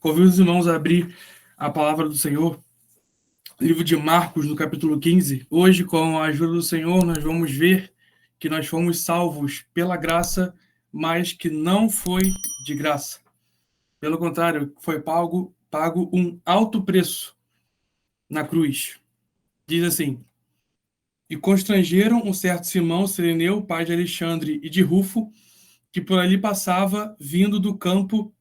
Convido os irmãos a abrir a palavra do Senhor, livro de Marcos, no capítulo 15. Hoje, com a ajuda do Senhor, nós vamos ver que nós fomos salvos pela graça, mas que não foi de graça. Pelo contrário, foi pago um alto preço na cruz. Diz assim: E constrangeram um certo Simão Cireneu, pai de Alexandre e de Rufo, que por ali passava, vindo do campo,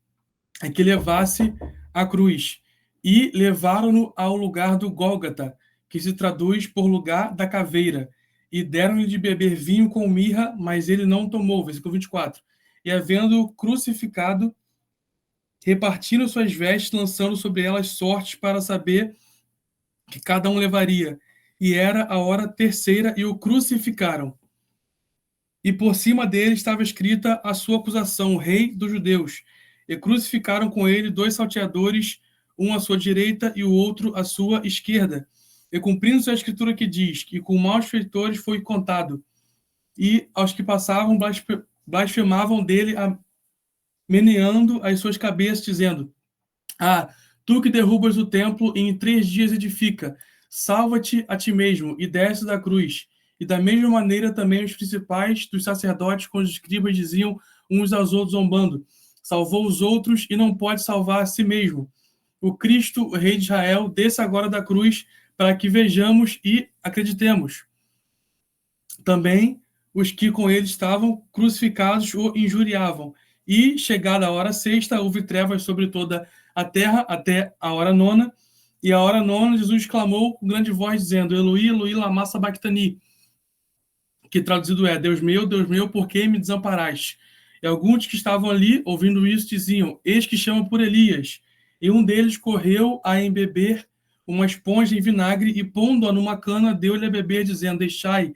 a que levasse a cruz. E levaram-no ao lugar do Gólgota, que se traduz por lugar da caveira. E deram-lhe de beber vinho com mirra, mas ele não tomou. Versículo 24. E havendo crucificado, repartiram suas vestes, lançando sobre elas sortes para saber que cada um levaria. E era a hora terceira, e o crucificaram. E por cima dele estava escrita a sua acusação, Rei dos Judeus. E crucificaram com ele 2 salteadores, um à sua direita e o outro à sua esquerda. E cumprindo-se a escritura que diz que com maus feitores foi contado. E aos que passavam blasfemavam dele, meneando as suas cabeças, dizendo: Ah, tu que derrubas o templo e em 3 dias edifica, salva-te a ti mesmo e desce da cruz. E da mesma maneira também os principais dos sacerdotes com os escribas diziam uns aos outros zombando: Salvou os outros e não pode salvar a si mesmo. O Cristo, o Rei de Israel, desça agora da cruz para que vejamos e acreditemos. Também os que com ele estavam crucificados o injuriavam. E, chegada a hora sexta, houve trevas sobre toda a terra até a hora nona. E a hora nona, Jesus clamou com grande voz, dizendo: Eloi, Eloi, lama sabachthani, que traduzido é: Deus meu, por que me desamparaste? E alguns que estavam ali, ouvindo isso, diziam: Eis que chama por Elias. E um deles correu a embeber uma esponja em vinagre e, pondo-a numa cana, deu-lhe a beber, dizendo: Deixai,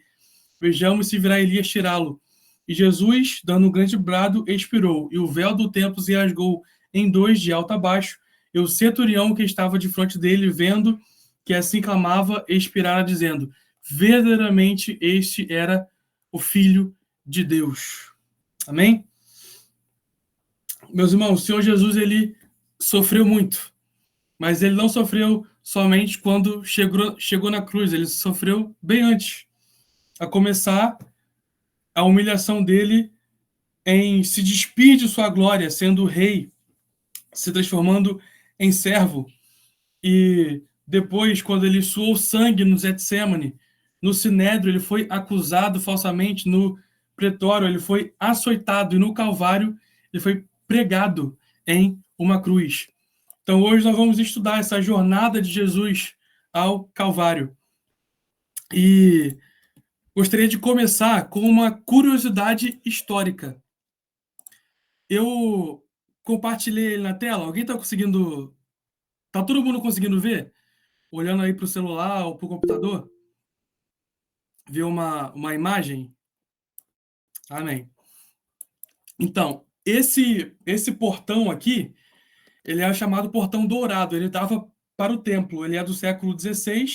vejamos se virá Elias tirá-lo. E Jesus, dando um grande brado, expirou, e o véu do templo se rasgou em 2 de alto a baixo, e o centurião que estava de frente dele, vendo que assim clamava, expirara, dizendo: verdadeiramente este era o Filho de Deus. Amém? Meus irmãos, o Senhor Jesus, ele sofreu muito, mas ele não sofreu somente quando chegou na cruz, ele sofreu bem antes, a começar a humilhação dele em se despir de sua glória, sendo rei, se transformando em servo. E depois, quando ele suou sangue no Getsemane, no Sinédrio, ele foi acusado falsamente, no pretório, ele foi açoitado, e no Calvário, ele foi pregado em uma cruz. Então, hoje nós vamos estudar essa jornada de Jesus ao Calvário. E gostaria de começar com uma curiosidade histórica. Eu compartilhei ele na tela. Alguém está conseguindo... Tá todo mundo conseguindo ver? Olhando aí para o celular ou para o computador? Ver uma imagem? Amém. Então, esse portão aqui, ele é chamado Portão Dourado. Ele dava para o templo. Ele é do século XVI,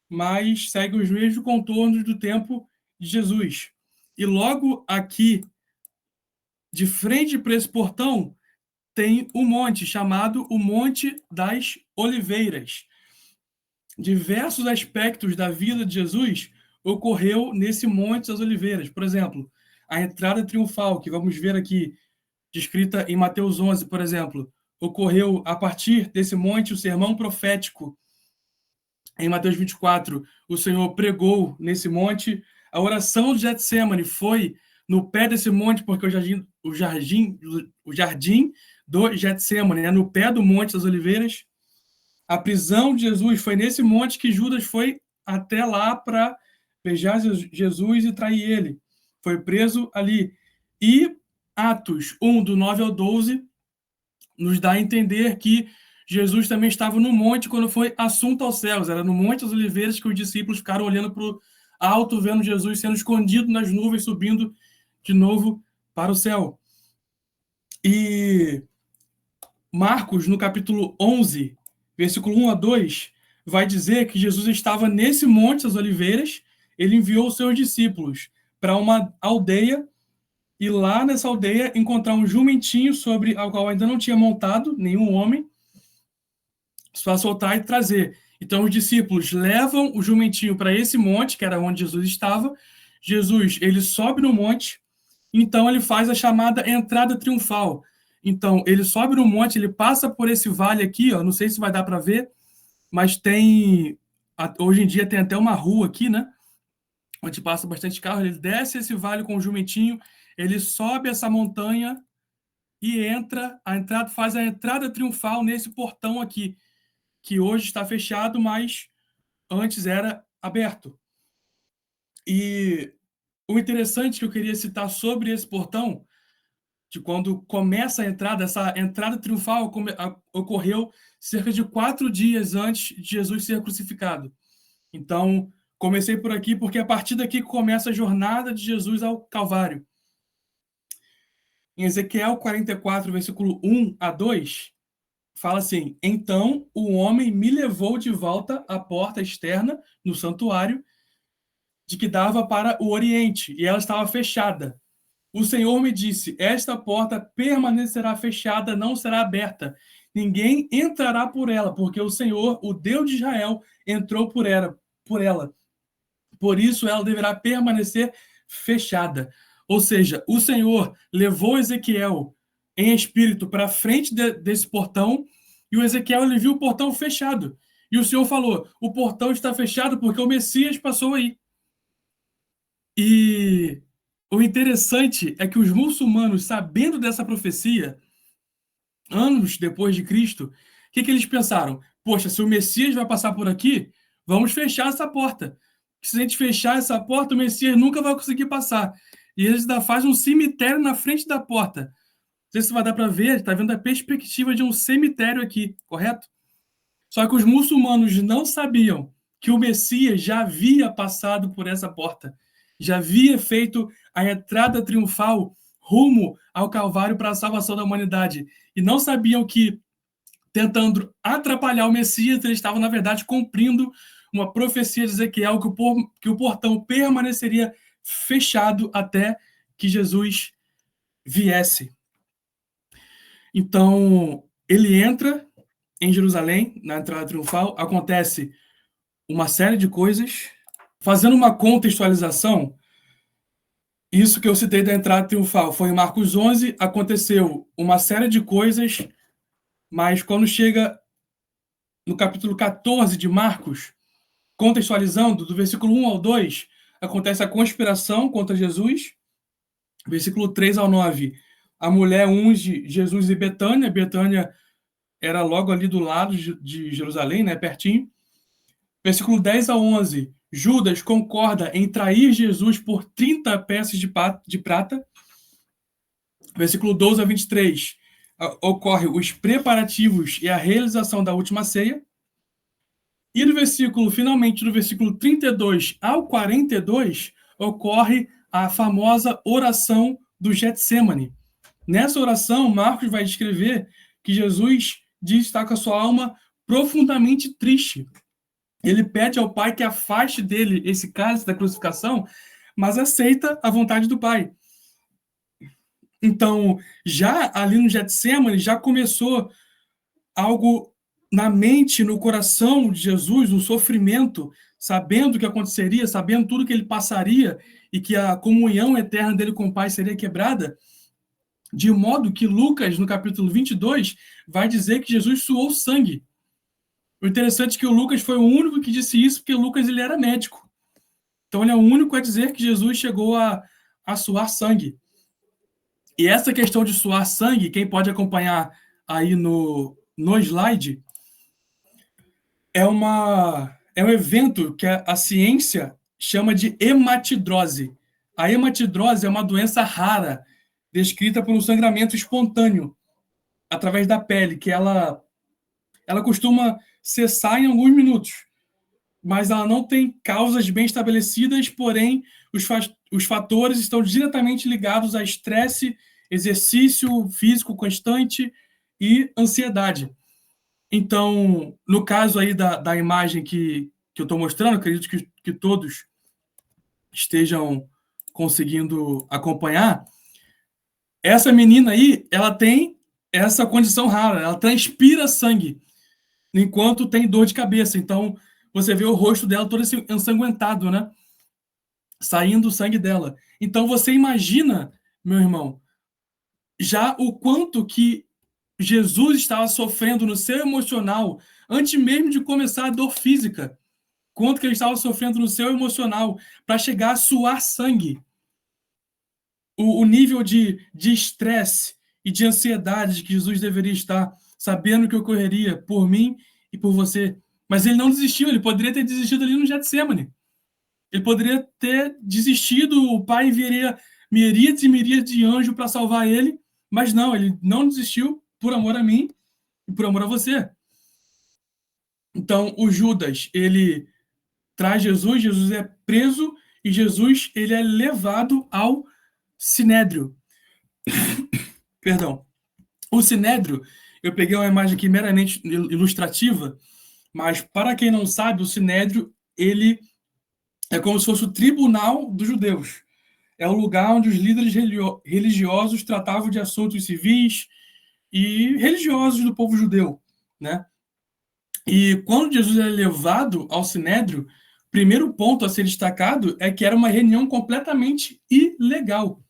mas segue os mesmos contornos do tempo de Jesus. E logo aqui, de frente para esse portão, tem um monte chamado o Monte das Oliveiras. Diversos aspectos da vida de Jesus ocorreu nesse Monte das Oliveiras. Por exemplo, a entrada triunfal, que vamos ver aqui, descrita em Mateus 11, por exemplo, ocorreu a partir desse monte. O sermão profético, em Mateus 24, o Senhor pregou nesse monte. A oração de Getsemane foi no pé desse monte, porque o jardim do Getsemane é no pé do Monte das Oliveiras. A prisão de Jesus foi nesse monte que Judas foi até lá para beijar Jesus e trair ele. Foi preso ali. E Atos 1, do 9 ao 12, nos dá a entender que Jesus também estava no monte quando foi assunto aos céus. Era no Monte das Oliveiras que os discípulos ficaram olhando para o alto, vendo Jesus sendo escondido nas nuvens, subindo de novo para o céu. E Marcos, no capítulo 11, versículo 1 a 2, vai dizer que Jesus estava nesse Monte das Oliveiras. Ele enviou os seus discípulos para uma aldeia e lá nessa aldeia encontrar um jumentinho sobre o qual ainda não tinha montado nenhum homem, para soltar e trazer. Então os discípulos levam o jumentinho para esse monte, que era onde Jesus estava. Jesus, ele sobe no monte, então ele faz a chamada entrada triunfal. Então ele sobe no monte, ele passa por esse vale aqui, ó, não sei se vai dar para ver, mas tem hoje em dia tem até uma rua aqui, né? Onde passa bastante carro, ele desce esse vale com o jumentinho, ele sobe essa montanha e faz a entrada triunfal nesse portão aqui, que hoje está fechado, mas antes era aberto. E o interessante que eu queria citar sobre esse portão, de quando começa a entrada, essa entrada triunfal ocorreu cerca de 4 dias antes de Jesus ser crucificado. Então, comecei por aqui porque é a partir daqui começa a jornada de Jesus ao Calvário. Em Ezequiel 44, versículo 1 a 2, fala assim: então o homem me levou de volta à porta externa no santuário, de que dava para o oriente, e ela estava fechada. O Senhor me disse: esta porta permanecerá fechada, não será aberta. Ninguém entrará por ela, porque o Senhor, o Deus de Israel, entrou por ela. Por isso ela deverá permanecer fechada. Ou seja, o Senhor levou Ezequiel em espírito para frente desse portão, e o Ezequiel ele viu o portão fechado. E o Senhor falou: o portão está fechado porque o Messias passou aí. E o interessante é que os muçulmanos, sabendo dessa profecia, anos depois de Cristo, o que eles pensaram? Poxa, se o Messias vai passar por aqui, vamos fechar essa porta. Se a gente fechar essa porta, o Messias nunca vai conseguir passar. E eles ainda fazem um cemitério na frente da porta. Não sei se vai dar para ver, está vendo a perspectiva de um cemitério aqui, correto? Só que os muçulmanos não sabiam que o Messias já havia passado por essa porta, já havia feito a entrada triunfal rumo ao Calvário para a salvação da humanidade. E não sabiam que, tentando atrapalhar o Messias, eles estavam, na verdade, cumprindo uma profecia de Ezequiel que o portão permaneceria fechado até que Jesus viesse. Então, ele entra em Jerusalém, na entrada triunfal, acontece uma série de coisas. Fazendo uma contextualização, isso que eu citei da entrada triunfal foi em Marcos 11, aconteceu uma série de coisas, mas quando chega no capítulo 14 de Marcos, contextualizando, do versículo 1 ao 2, acontece a conspiração contra Jesus, versículo 3 ao 9, a mulher unge Jesus em Betânia, Betânia era logo ali do lado de Jerusalém, né, pertinho. Versículo 10 a 11, Judas concorda em trair Jesus por 30 peças de prata. Versículo 12 a 23, ocorre os preparativos e a realização da última ceia. E finalmente, do versículo 32 ao 42, ocorre a famosa oração do Getsêmani. Nessa oração, Marcos vai descrever que Jesus diz estar com a sua alma profundamente triste. Ele pede ao Pai que afaste dele esse cálice da crucificação, mas aceita a vontade do Pai. Então, já ali no Getsêmani, já começou algo na mente, no coração de Jesus, um sofrimento, sabendo o que aconteceria, sabendo tudo que ele passaria e que a comunhão eterna dele com o Pai seria quebrada, de modo que Lucas, no capítulo 22, vai dizer que Jesus suou sangue. O interessante é que o Lucas foi o único que disse isso, porque Lucas ele era médico. Então ele é o único a dizer que Jesus chegou a suar sangue. E essa questão de suar sangue, quem pode acompanhar aí no slide, é um evento que a ciência chama de hematidrose. A hematidrose é uma doença rara, descrita por um sangramento espontâneo através da pele, que ela costuma cessar em alguns minutos, mas ela não tem causas bem estabelecidas, porém os fatores estão diretamente ligados a estresse, exercício físico constante e ansiedade. Então, no caso aí da imagem que eu estou mostrando, acredito que todos estejam conseguindo acompanhar, Essa menina aí, ela tem essa condição rara, ela transpira sangue, enquanto tem dor de cabeça. Então, você vê o rosto dela todo ensanguentado, né? Saindo o sangue dela. Então, você imagina, meu irmão, já o quanto que Jesus estava sofrendo no seu emocional, antes mesmo de começar a dor física. Quanto que ele estava sofrendo no seu emocional para chegar a suar sangue. O nível de estresse e de ansiedade que Jesus deveria estar, sabendo que ocorreria por mim e por você. Mas ele não desistiu, ele poderia ter desistido ali no Getsemane. Ele poderia ter desistido, o pai enviaria miríades e miríades de anjos para salvar ele, mas não, ele não desistiu por amor a mim e por amor a você. Então, o Judas, ele traz Jesus, Jesus é preso e Jesus ele é levado ao Sinédrio. Perdão. O Sinédrio, eu peguei uma imagem aqui meramente ilustrativa, mas para quem não sabe, o Sinédrio ele é como se fosse o tribunal dos judeus. É o lugar onde os líderes religiosos tratavam de assuntos civis e religiosos do povo judeu, né? E quando Jesus é levado ao Sinédrio, o primeiro ponto a ser destacado é que era uma reunião completamente ilegal.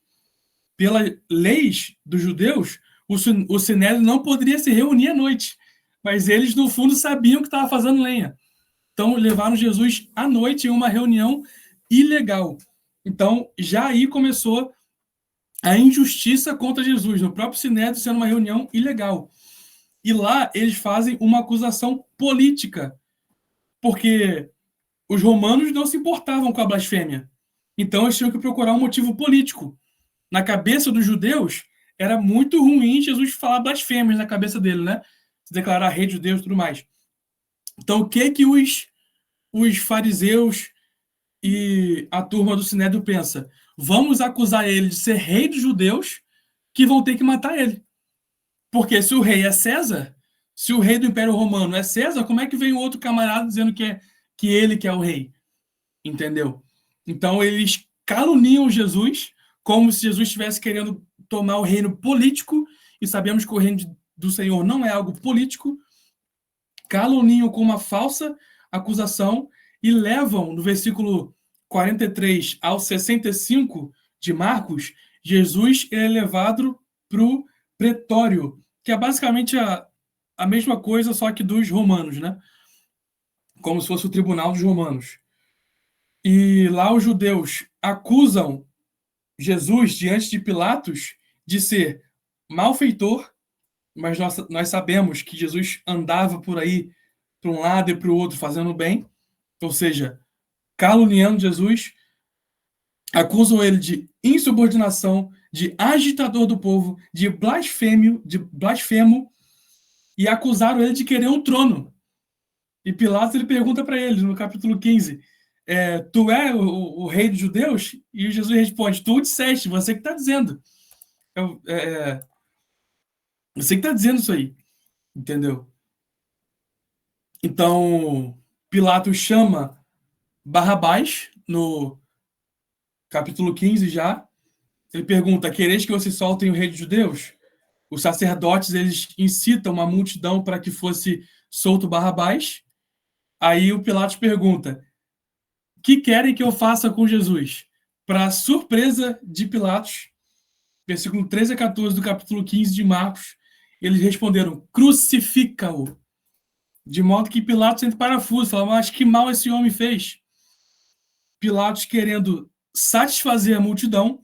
Pelas leis dos judeus, o Sinédrio não poderia se reunir à noite, mas eles, no fundo, sabiam que estava fazendo lenha. Então, levaram Jesus à noite em uma reunião ilegal. Então, já aí começou a injustiça contra Jesus, no próprio Sinédrio sendo uma reunião ilegal. E lá eles fazem uma acusação política, porque os romanos não se importavam com a blasfêmia. Então eles tinham que procurar um motivo político. Na cabeça dos judeus, era muito ruim Jesus falar blasfêmias na cabeça dele, né? Se declarar rei de judeus e tudo mais. Então o que que os fariseus e a turma do Sinédrio pensa? Vamos acusar ele de ser rei dos judeus, que vão ter que matar ele. Porque se o rei é César, se o rei do Império Romano é César, como é que vem o outro camarada dizendo que ele que é o rei? Entendeu? Então eles caluniam Jesus como se Jesus estivesse querendo tomar o reino político, e sabemos que o reino do Senhor não é algo político. Caluniam com uma falsa acusação e levam, no versículo 43 ao 65 de Marcos, Jesus é levado para o pretório, que é basicamente a mesma coisa, só que dos romanos, né? Como se fosse o tribunal dos romanos. E lá os judeus acusam Jesus diante de Pilatos de ser malfeitor, mas nós sabemos que Jesus andava por aí, para um lado e para o outro, fazendo bem, ou seja, caluniando Jesus, acusam ele de insubordinação, de agitador do povo, de blasfemo, e acusaram ele de querer um trono. E Pilatos ele pergunta para ele, no capítulo 15, tu é o rei dos judeus? E Jesus responde, tu disseste, você que está dizendo. Você que está dizendo isso aí, entendeu? Então, Pilatos chama Barrabás, no capítulo 15 já. Ele pergunta, quereis que você soltem o rei dos judeus? Os sacerdotes, eles incitam uma multidão para que fosse solto Barrabás. Aí o Pilatos pergunta, o que querem que eu faça com Jesus? Para surpresa de Pilatos, versículo 13 a 14 do capítulo 15 de Marcos, eles responderam, crucifica-o. De modo que Pilatos entra em parafuso, fala, mas que mal esse homem fez? Pilatos, querendo satisfazer a multidão,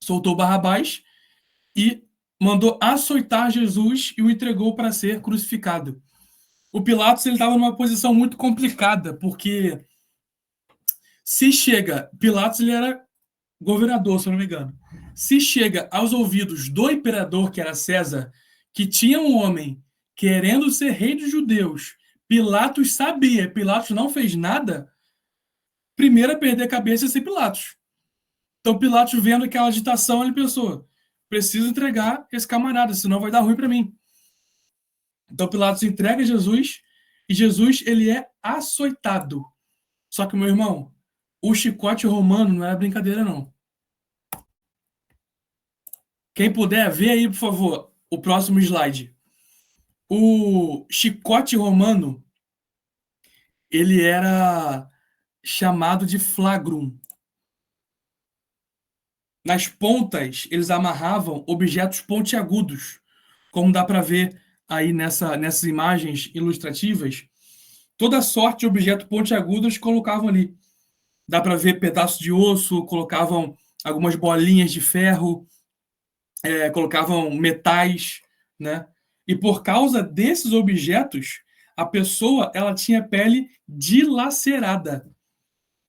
soltou Barrabás e mandou açoitar Jesus e o entregou para ser crucificado. O Pilatos estava numa posição muito complicada, porque se chega... Pilatos ele era governador, se eu não me engano. Se chega aos ouvidos do imperador, que era César, que tinha um homem querendo ser rei dos judeus, Pilatos sabia, Pilatos não fez nada, primeiro a perder a cabeça ia ser Pilatos. Então Pilatos, vendo aquela agitação, ele pensou, preciso entregar esse camarada, senão vai dar ruim para mim. Então Pilatos entrega Jesus, e Jesus ele é açoitado. Só que, meu irmão, o chicote romano não era brincadeira, não. Quem puder, vê aí, por favor, o próximo slide. O chicote romano, ele era chamado de flagrum. Nas pontas, eles amarravam objetos pontiagudos, como dá para ver aí nessas imagens ilustrativas. Toda sorte de objeto pontiagudo eles colocavam ali. Dá para ver pedaços de osso, colocavam algumas bolinhas de ferro, colocavam metais, né? E por causa desses objetos, a pessoa ela tinha pele dilacerada.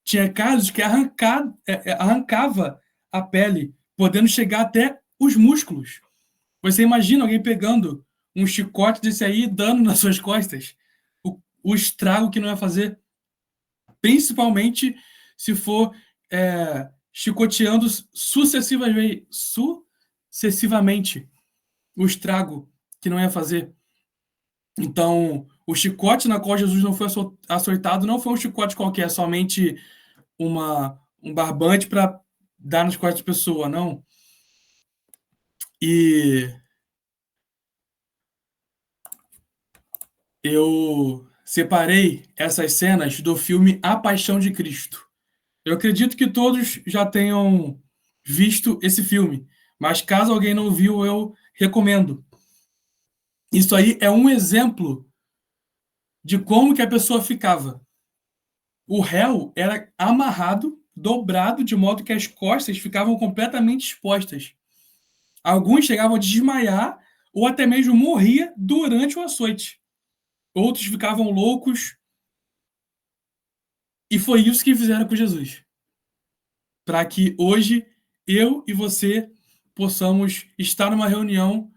Tinha casos que arrancava a pele, podendo chegar até os músculos. Você imagina alguém pegando um chicote desse aí e dando nas suas costas? O estrago que não ia fazer, principalmente se for chicoteando sucessivamente, o estrago que não ia fazer. Então, o chicote na qual Jesus não foi açoitado não foi um chicote qualquer, somente um barbante para dar nas costas da pessoa, não. E eu separei essas cenas do filme A Paixão de Cristo. Eu acredito que todos já tenham visto esse filme, mas caso alguém não viu, eu recomendo. Isso aí é um exemplo de como que a pessoa ficava. O réu era amarrado, dobrado, de modo que as costas ficavam completamente expostas. Alguns chegavam a desmaiar ou até mesmo morria durante o açoite. Outros ficavam loucos. E foi isso que fizeram com Jesus. Para que hoje eu e você possamos estar numa reunião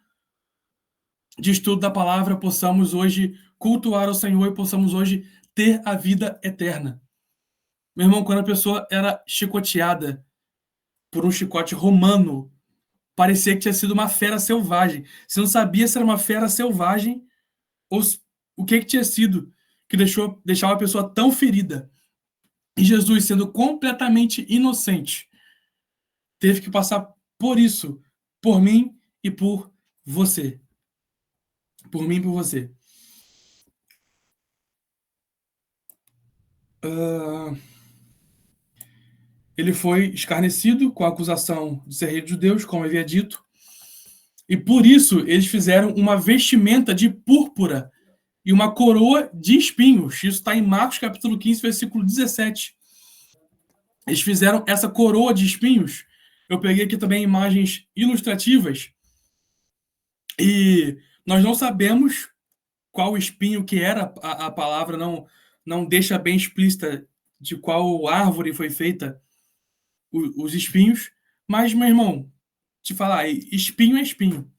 de estudo da palavra, possamos hoje cultuar o Senhor e possamos hoje ter a vida eterna. Meu irmão, quando a pessoa era chicoteada por um chicote romano, parecia que tinha sido uma fera selvagem. Você não sabia se era uma fera selvagem ou o que tinha sido que deixava a pessoa tão ferida. E Jesus, sendo completamente inocente, teve que passar por isso, por mim e por você. Por mim e por você. Ele foi escarnecido com a acusação de ser rei dos judeus, como havia dito, e por isso eles fizeram uma vestimenta de púrpura e uma coroa de espinhos. Isso está em Marcos capítulo 15, versículo 17. Eles fizeram essa coroa de espinhos. Eu peguei aqui também imagens ilustrativas e nós não sabemos qual espinho que era, a palavra não deixa bem explícita de qual árvore foi feita os espinhos, mas, meu irmão, te falar, espinho é espinho.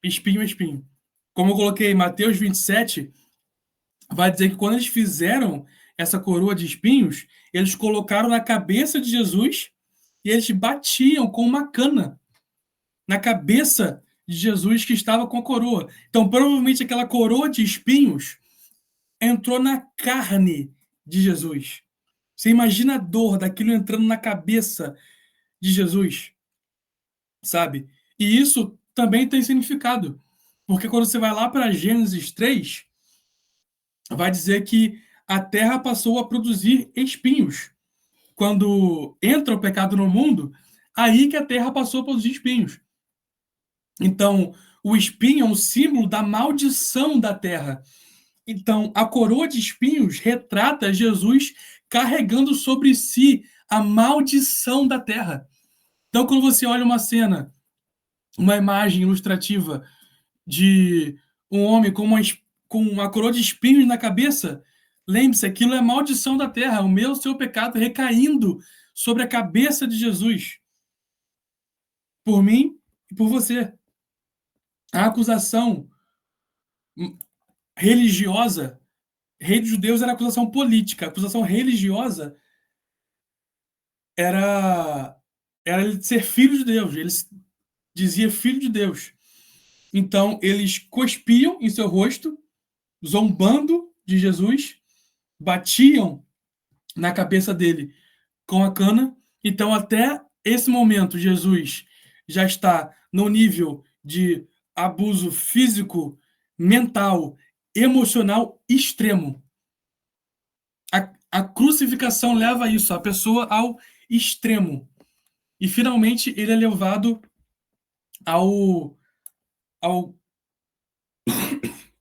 Espinho é espinho. Como eu coloquei em Mateus 27, vai dizer que quando eles fizeram essa coroa de espinhos, eles colocaram na cabeça de Jesus e eles batiam com uma cana na cabeça de Jesus que estava com a coroa. Então, provavelmente aquela coroa de espinhos entrou na carne de Jesus. Você imagina a dor daquilo entrando na cabeça de Jesus, sabe? E isso também tem significado. Porque quando você vai lá para Gênesis 3, vai dizer que a terra passou a produzir espinhos. Quando entra o pecado no mundo, aí que a terra passou a produzir espinhos. Então, o espinho é um símbolo da maldição da terra. Então, a coroa de espinhos retrata Jesus carregando sobre si a maldição da terra. Então, quando você olha uma cena, uma imagem ilustrativa de um homem com uma coroa de espinhos na cabeça, lembre-se, aquilo é maldição da terra, o meu, seu pecado recaindo sobre a cabeça de Jesus. Por mim e por você. A acusação religiosa, rei dos judeus era acusação política, a acusação religiosa era ele ser filho de Deus, ele dizia filho de Deus. Então, eles cuspiam em seu rosto, zombando de Jesus, batiam na cabeça dele com a cana. Então, até esse momento, Jesus já está no nível de abuso físico, mental, emocional extremo. A crucificação leva isso, a pessoa ao extremo. E finalmente ele é levado ao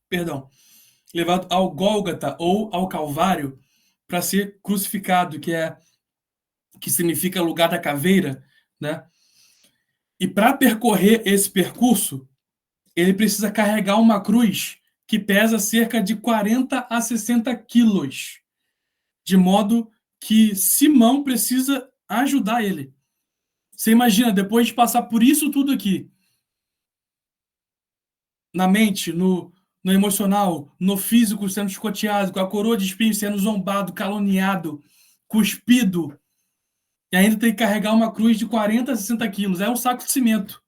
perdão, levado ao Gólgota ou ao Calvário para ser crucificado, que significa lugar da caveira, né? E para percorrer esse percurso, ele precisa carregar uma cruz que pesa cerca de 40 a 60 quilos, de modo que Simão precisa ajudar ele. Você imagina, depois de passar por isso tudo aqui, na mente, no emocional, no físico sendo escoteado, com a coroa de espinhos sendo zombado, caluniado, cuspido, e ainda tem que carregar uma cruz de 40 a 60 quilos. É um saco de cimento,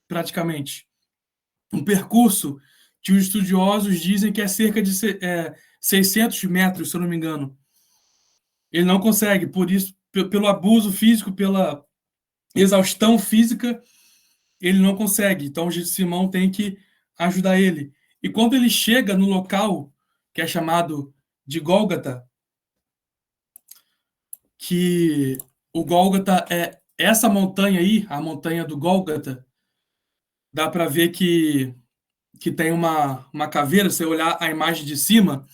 praticamente. Um percurso que os estudiosos dizem que é cerca de 600 metros, se eu não me engano. Ele não consegue, por isso, pelo abuso físico, pela exaustão física, ele não consegue. Então, Simão tem que ajudar ele. E quando ele chega no local, que é chamado de Gólgota, que o Gólgota é essa montanha aí, a montanha do Gólgota, dá para ver que tem uma caveira. Se você olhar a imagem de cima,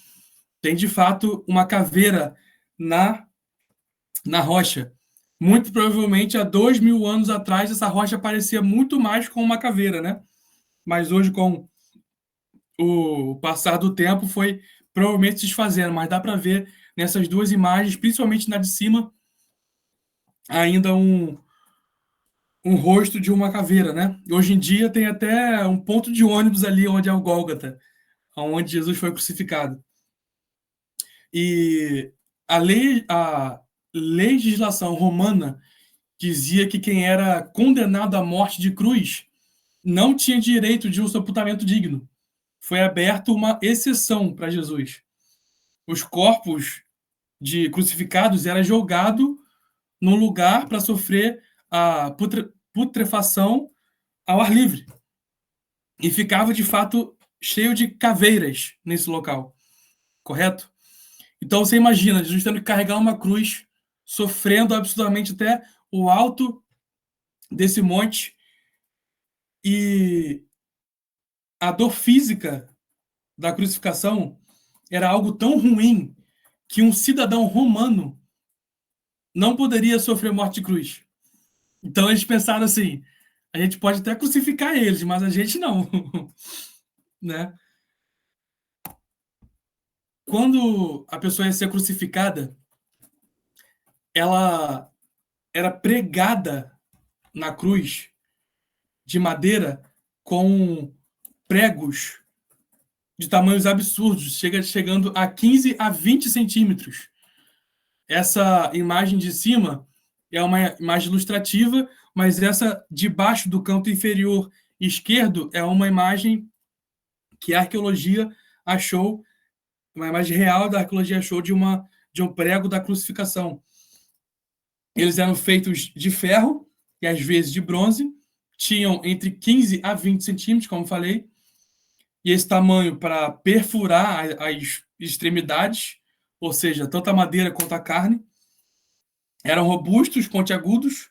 tem de fato uma caveira na rocha. Muito provavelmente há 2.000 anos atrás essa rocha parecia muito mais com uma caveira, né? Mas hoje, com o passar do tempo, foi provavelmente se desfazendo. Mas dá para ver nessas duas imagens, principalmente na de cima, ainda um rosto de uma caveira, né? Hoje em dia tem até um ponto de ônibus ali onde é o Gólgota, onde Jesus foi crucificado. E a legislação romana dizia que quem era condenado à morte de cruz não tinha direito de um sepultamento digno. Foi aberta uma exceção para Jesus. Os corpos de crucificados eram jogados num lugar para sofrer a putrefação ao ar livre. E ficava, de fato, cheio de caveiras nesse local. Correto? Então você imagina, Jesus tendo que carregar uma cruz, sofrendo absurdamente até o alto desse monte, e a dor física da crucificação era algo tão ruim que um cidadão romano não poderia sofrer morte de cruz. Então eles pensaram assim: a gente pode até crucificar eles, mas a gente não. Né? Quando a pessoa ia ser crucificada, ela era pregada na cruz de madeira com pregos de tamanhos absurdos, chegando a 15 a 20 centímetros. Essa imagem de cima é uma imagem ilustrativa, mas essa de baixo do canto inferior esquerdo é uma imagem que a arqueologia achou, uma imagem real da arqueologia achou de um prego da crucificação. Eles eram feitos de ferro e às vezes de bronze, tinham entre 15 a 20 centímetros, como falei, e esse tamanho para perfurar as extremidades, ou seja, tanto a madeira quanto a carne, eram robustos, pontiagudos,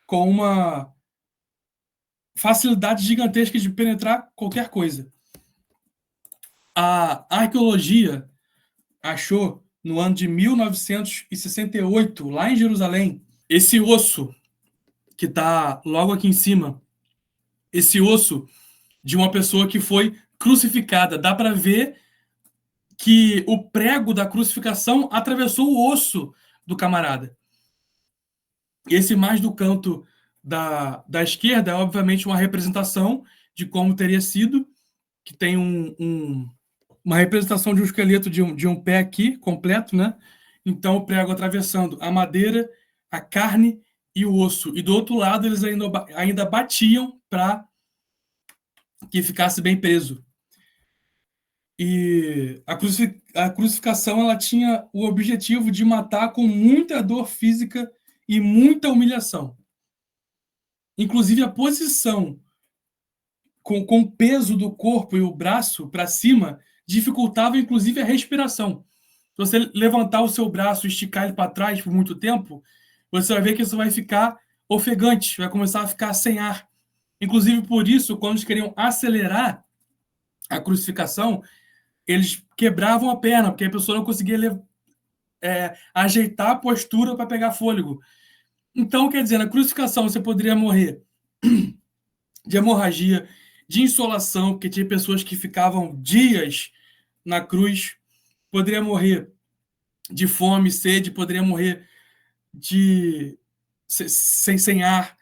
com uma facilidade gigantesca de penetrar qualquer coisa. A arqueologia achou, no ano de 1968, lá em Jerusalém, esse osso que está logo aqui em cima, esse osso de uma pessoa que foi crucificada. Dá para ver que o prego da crucificação atravessou o osso do camarada. Esse mais do canto da esquerda é, obviamente, uma representação de como teria sido, que tem uma representação de um esqueleto de um pé aqui, completo, né? Então, o prego atravessando a madeira, a carne e o osso. E do outro lado, eles ainda batiam para que ficasse bem preso. E a crucificação ela tinha o objetivo de matar com muita dor física e muita humilhação. Inclusive, a posição com o peso do corpo e o braço para cima, dificultava inclusive a respiração. Se você levantar o seu braço e esticar ele para trás por muito tempo, você vai ver que isso vai ficar ofegante, vai começar a ficar sem ar. Inclusive por isso, quando eles queriam acelerar a crucificação, eles quebravam a perna, porque a pessoa não conseguia ajeitar a postura para pegar fôlego. Então, quer dizer, na crucificação você poderia morrer de hemorragia, de insolação, porque tinha pessoas que ficavam dias na cruz, poderia morrer de fome, sede, poderia morrer de sem ar.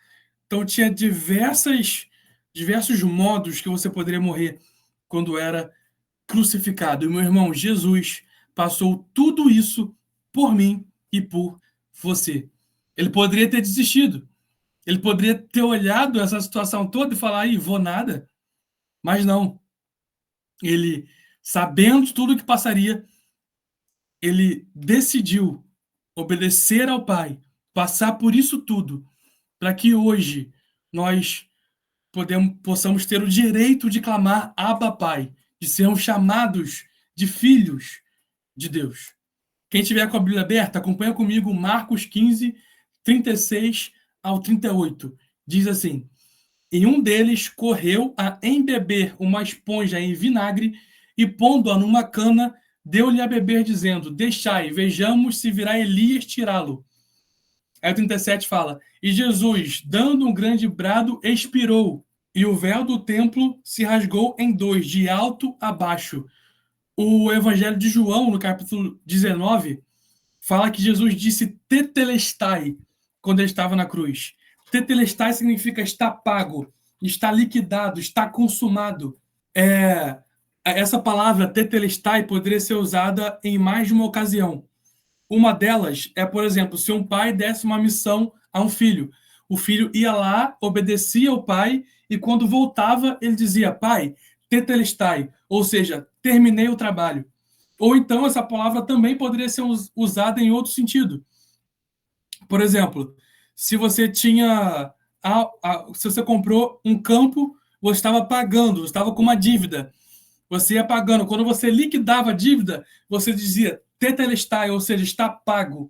Então tinha diversos modos que você poderia morrer quando era crucificado. E meu irmão, Jesus passou tudo isso por mim e por você. Ele poderia ter desistido. Ele poderia ter olhado essa situação toda e falar, aí, vou nada. Mas não. Ele, sabendo tudo o que passaria, ele decidiu obedecer ao Pai, passar por isso tudo, para que hoje nós possamos ter o direito de clamar Abba Pai, de sermos chamados de filhos de Deus. Quem tiver com a Bíblia aberta, acompanha comigo Marcos 15, 36 ao 38. Diz assim: E um deles correu a embeber uma esponja em vinagre e, pondo-a numa cana, deu-lhe a beber, dizendo: Deixai, vejamos se virá Elias tirá-lo. Aí o 37 fala: E Jesus, dando um grande brado, expirou, e o véu do templo se rasgou em dois, de alto a baixo. O Evangelho de João, no capítulo 19, fala que Jesus disse tetelestai quando ele estava na cruz. Tetelestai significa está pago, está liquidado, está consumado. Essa palavra tetelestai poderia ser usada em mais de uma ocasião. Uma delas é, por exemplo, se um pai desse uma missão a um filho. O filho ia lá, obedecia ao pai, e quando voltava, ele dizia, pai, tetelestai, ou seja, terminei o trabalho. Ou então, essa palavra também poderia ser usada em outro sentido. Por exemplo, se você tinha... se você comprou um campo, você estava pagando, você estava com uma dívida. Você ia pagando. Quando você liquidava a dívida, você dizia tetelestai, ou seja, está pago.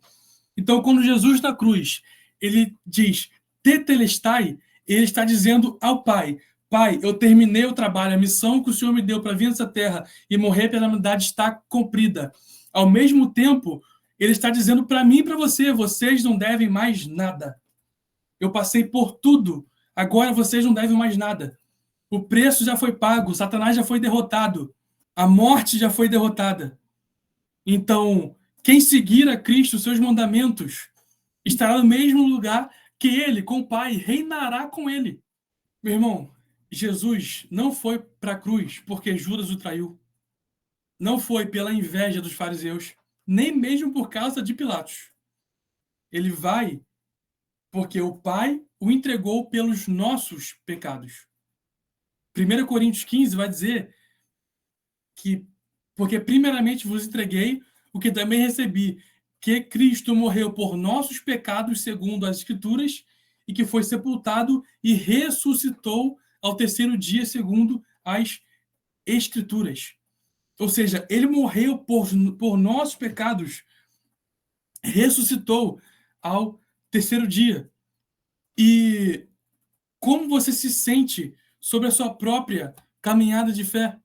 Então, quando Jesus na cruz, ele diz tetelestai, ele está dizendo ao Pai, Pai, eu terminei o trabalho, a missão que o Senhor me deu para vir nessa terra e morrer pela humanidade está cumprida. Ao mesmo tempo, ele está dizendo para mim e para você, vocês não devem mais nada. Eu passei por tudo, agora vocês não devem mais nada. O preço já foi pago, Satanás já foi derrotado, a morte já foi derrotada. Então, quem seguir a Cristo, seus mandamentos, estará no mesmo lugar que ele, com o Pai, reinará com ele. Meu irmão, Jesus não foi para a cruz porque Judas o traiu. Não foi pela inveja dos fariseus, nem mesmo por causa de Pilatos. Ele vai porque o Pai o entregou pelos nossos pecados. 1 Coríntios 15 vai dizer que, porque primeiramente vos entreguei o que também recebi, que Cristo morreu por nossos pecados segundo as Escrituras e que foi sepultado e ressuscitou ao terceiro dia segundo as Escrituras. Ou seja, ele morreu por nossos pecados, ressuscitou ao terceiro dia. E como você se sente sobre a sua própria caminhada de fé?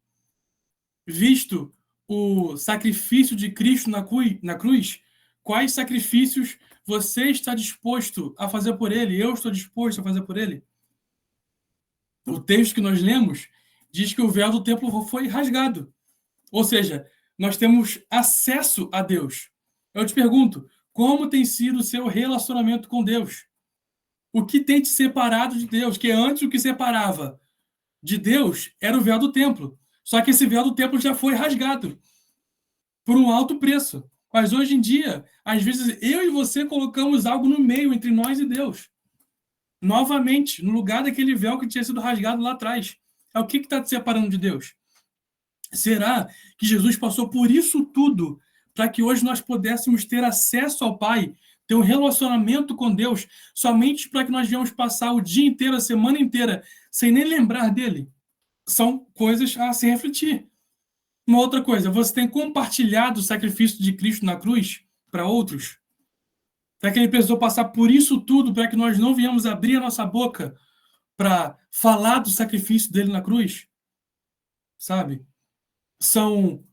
Visto o sacrifício de Cristo na cruz, quais sacrifícios você está disposto a fazer por ele? Eu estou disposto a fazer por ele? O texto que nós lemos diz que o véu do templo foi rasgado. Ou seja, nós temos acesso a Deus. Eu te pergunto, como tem sido o seu relacionamento com Deus? O que tem te separado de Deus? Que antes o que separava de Deus era o véu do templo. Só que esse véu do templo já foi rasgado por um alto preço. Mas hoje em dia, às vezes eu e você colocamos algo no meio entre nós e Deus. Novamente, no lugar daquele véu que tinha sido rasgado lá atrás. É o que está te separando de Deus? Será que Jesus passou por isso tudo para que hoje nós pudéssemos ter acesso ao Pai, ter um relacionamento com Deus, somente para que nós viemos passar o dia inteiro, a semana inteira, sem nem lembrar dele? são coisas a se refletir. Uma outra coisa, você tem compartilhado o sacrifício de Cristo na cruz para outros? Será que ele precisou passar por isso tudo para que nós não venhamos abrir a nossa boca para falar do sacrifício dele na cruz? Sabe? São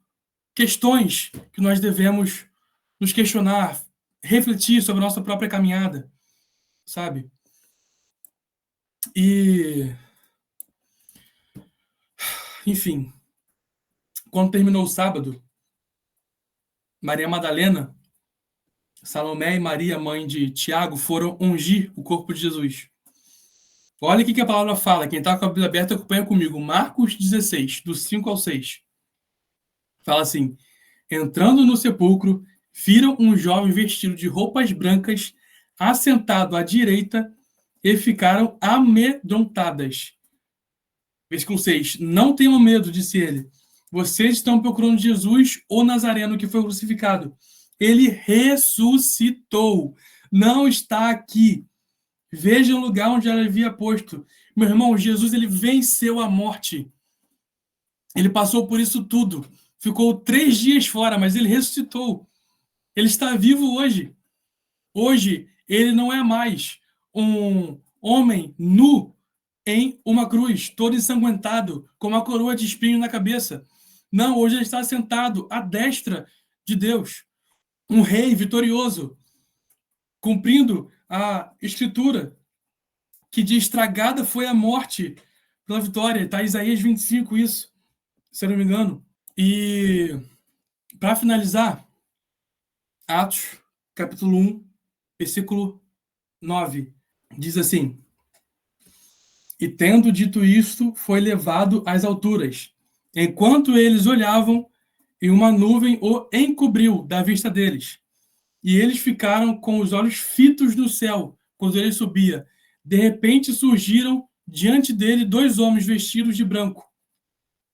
questões que nós devemos nos questionar, refletir sobre a nossa própria caminhada, sabe? E, enfim, quando terminou o sábado, Maria Madalena, Salomé e Maria, mãe de Tiago, foram ungir o corpo de Jesus. Olha o que a palavra fala. Quem está com a Bíblia aberta, acompanha comigo. Marcos 16, do 5 ao 6. Fala assim: entrando no sepulcro, viram um jovem vestido de roupas brancas, assentado à direita, e ficaram amedrontadas. Versículo 6. Não tenham medo, disse ele. Vocês estão procurando Jesus, o Nazareno, que foi crucificado. Ele ressuscitou. Não está aqui. Veja o lugar onde ele havia posto. Meu irmão, Jesus, ele venceu a morte. Ele passou por isso tudo. Ficou 3 dias fora, mas ele ressuscitou. Ele está vivo hoje. Hoje, ele não é mais um homem nu em uma cruz, todo ensanguentado, com uma coroa de espinho na cabeça. Não, hoje ele está sentado à destra de Deus. Um rei vitorioso, cumprindo a escritura, que diz: estragada foi a morte pela vitória. Está em Isaías 25, isso, se eu não me engano. E, para finalizar, Atos, capítulo 1, versículo 9, diz assim: e tendo dito isto, foi levado às alturas. Enquanto eles olhavam, e uma nuvem o encobriu da vista deles. E eles ficaram com os olhos fitos no céu, quando ele subia. De repente surgiram diante dele 2 homens vestidos de branco.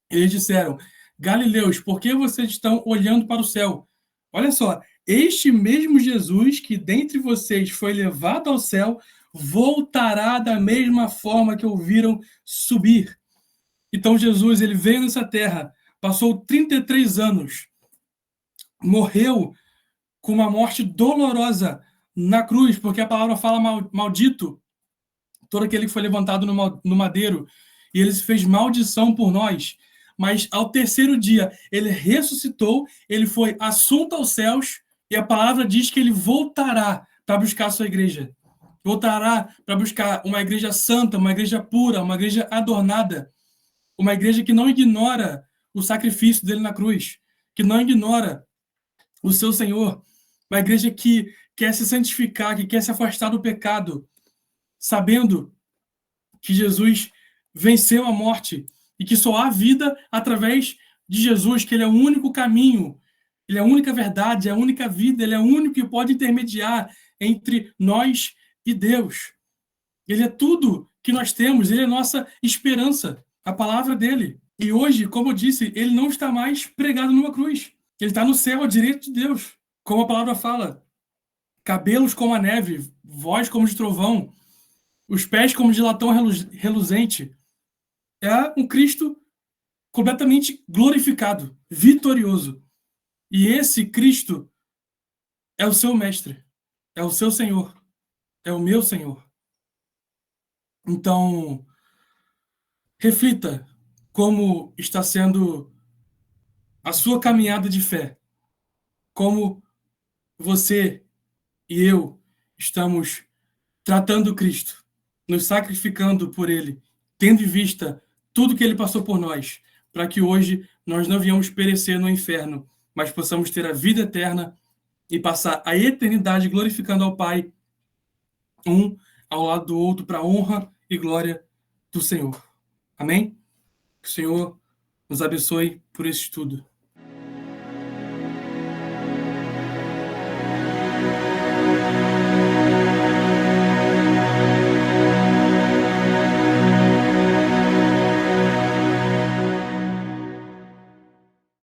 Eles disseram: Galileus, por que vocês estão olhando para o céu? Olha só, este mesmo Jesus que dentre vocês foi levado ao céu, voltará da mesma forma que o viram subir. Então Jesus, ele veio nessa terra, passou 33 anos, morreu com uma morte dolorosa na cruz, porque a palavra fala: maldito todo aquele que foi levantado no madeiro, e ele fez maldição por nós. Mas ao terceiro dia, ele ressuscitou, ele foi assunto aos céus, e a palavra diz que ele voltará para buscar a sua igreja. Voltará para buscar uma igreja santa, uma igreja pura, uma igreja adornada, uma igreja que não ignora o sacrifício dele na cruz, que não ignora o seu Senhor, uma igreja que quer se santificar, que quer se afastar do pecado, sabendo que Jesus venceu a morte e que só há vida através de Jesus, que ele é o único caminho, ele é a única verdade, é a única vida, ele é o único que pode intermediar entre nós e Deus. Ele é tudo que nós temos, ele é nossa esperança, a palavra dele. E hoje, como eu disse, ele não está mais pregado numa cruz. Ele está no céu, à direita de Deus. Como a palavra fala: cabelos como a neve, voz como de trovão, os pés como de latão reluzente. É um Cristo completamente glorificado, vitorioso. E esse Cristo é o seu mestre, é o seu Senhor, é o meu Senhor. Então, reflita como está sendo a sua caminhada de fé, como você e eu estamos tratando Cristo, nos sacrificando por Ele, tendo em vista tudo que Ele passou por nós, para que hoje nós não venhamos perecer no inferno, mas possamos ter a vida eterna e passar a eternidade glorificando ao Pai, um ao lado do outro, para a honra e glória do Senhor. Amém? Que o Senhor nos abençoe por esse estudo.